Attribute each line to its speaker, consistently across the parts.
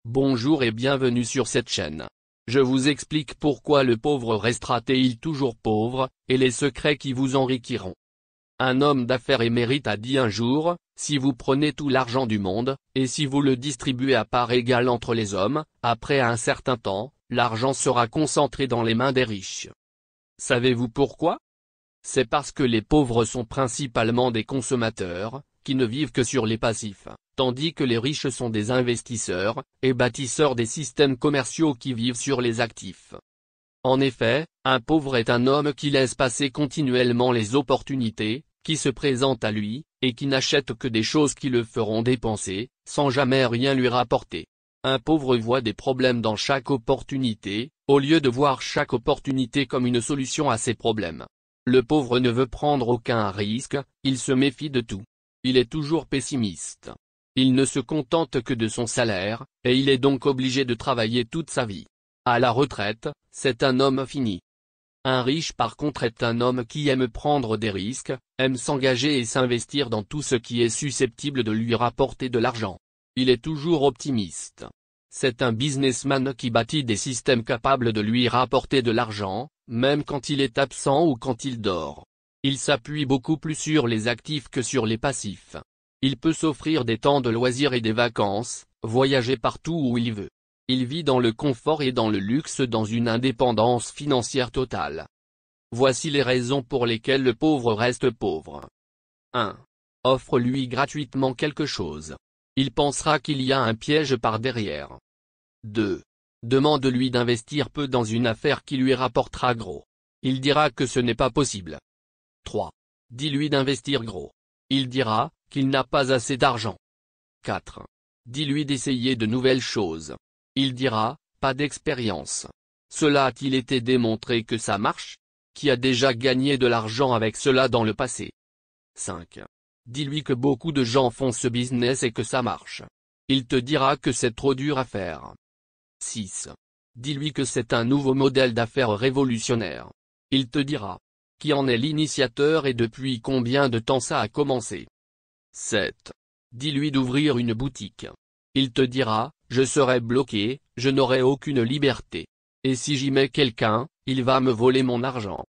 Speaker 1: Bonjour et bienvenue sur cette chaîne. Je vous explique pourquoi le pauvre restera-t-il toujours pauvre, et les secrets qui vous enrichiront. Un homme d'affaires émérite a dit un jour, si vous prenez tout l'argent du monde, et si vous le distribuez à part égale entre les hommes, après un certain temps, l'argent sera concentré dans les mains des riches. Savez-vous pourquoi? C'est parce que les pauvres sont principalement des consommateurs, qui ne vivent que sur les passifs, tandis que les riches sont des investisseurs, et bâtisseurs des systèmes commerciaux qui vivent sur les actifs. En effet, un pauvre est un homme qui laisse passer continuellement les opportunités, qui se présentent à lui, et qui n'achète que des choses qui le feront dépenser, sans jamais rien lui rapporter. Un pauvre voit des problèmes dans chaque opportunité, au lieu de voir chaque opportunité comme une solution à ses problèmes. Le pauvre ne veut prendre aucun risque, il se méfie de tout. Il est toujours pessimiste. Il ne se contente que de son salaire, et il est donc obligé de travailler toute sa vie. À la retraite, c'est un homme fini. Un riche par contre est un homme qui aime prendre des risques, aime s'engager et s'investir dans tout ce qui est susceptible de lui rapporter de l'argent. Il est toujours optimiste. C'est un businessman qui bâtit des systèmes capables de lui rapporter de l'argent, même quand il est absent ou quand il dort. Il s'appuie beaucoup plus sur les actifs que sur les passifs. Il peut s'offrir des temps de loisirs et des vacances, voyager partout où il veut. Il vit dans le confort et dans le luxe dans une indépendance financière totale. Voici les raisons pour lesquelles le pauvre reste pauvre. 1. Offre-lui gratuitement quelque chose. Il pensera qu'il y a un piège par derrière. 2. Demande-lui d'investir peu dans une affaire qui lui rapportera gros. Il dira que ce n'est pas possible. 3. Dis-lui d'investir gros. Il dira qu'il n'a pas assez d'argent. 4. Dis-lui d'essayer de nouvelles choses. Il dira, pas d'expérience. Cela a-t-il été démontré que ça marche? Qui a déjà gagné de l'argent avec cela dans le passé? 5. Dis-lui que beaucoup de gens font ce business et que ça marche. Il te dira que c'est trop dur à faire. 6. Dis-lui que c'est un nouveau modèle d'affaires révolutionnaire. Il te dira qui en est l'initiateur et depuis combien de temps ça a commencé. 7. Dis-lui d'ouvrir une boutique. Il te dira, je serai bloqué, je n'aurai aucune liberté. Et si j'y mets quelqu'un, il va me voler mon argent.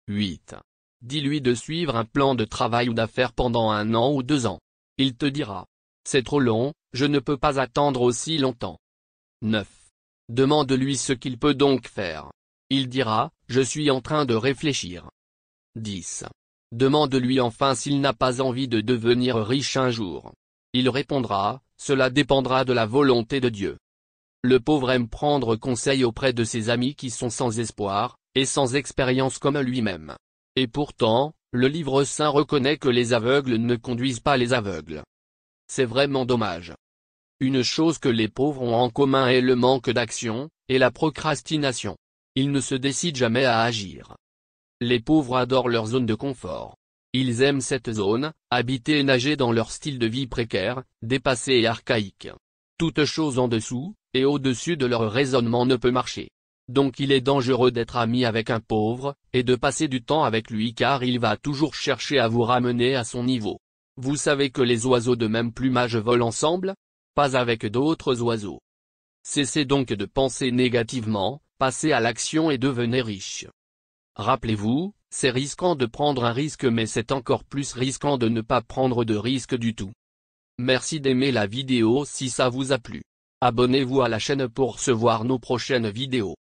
Speaker 1: 8. Dis-lui de suivre un plan de travail ou d'affaires pendant 1 an ou 2 ans. Il te dira, c'est trop long, je ne peux pas attendre aussi longtemps. 9. Demande-lui ce qu'il peut donc faire. Il dira, je suis en train de réfléchir. 10. Demande-lui enfin s'il n'a pas envie de devenir riche un jour. Il répondra, cela dépendra de la volonté de Dieu. Le pauvre aime prendre conseil auprès de ses amis qui sont sans espoir, et sans expérience comme lui-même. Et pourtant, le livre saint reconnaît que les aveugles ne conduisent pas les aveugles. C'est vraiment dommage. Une chose que les pauvres ont en commun est le manque d'action, et la procrastination. Ils ne se décident jamais à agir. Les pauvres adorent leur zone de confort. Ils aiment cette zone, habiter et nager dans leur style de vie précaire, dépassé et archaïque. Toute chose en dessous, et au-dessus de leur raisonnement ne peut marcher. Donc il est dangereux d'être ami avec un pauvre, et de passer du temps avec lui car il va toujours chercher à vous ramener à son niveau. Vous savez que les oiseaux de même plumage volent ensemble? Pas avec d'autres oiseaux. Cessez donc de penser négativement, passez à l'action et devenez riche. Rappelez-vous, c'est risquant de prendre un risque mais c'est encore plus risquant de ne pas prendre de risque du tout. Merci d'aimer la vidéo si ça vous a plu. Abonnez-vous à la chaîne pour recevoir nos prochaines vidéos.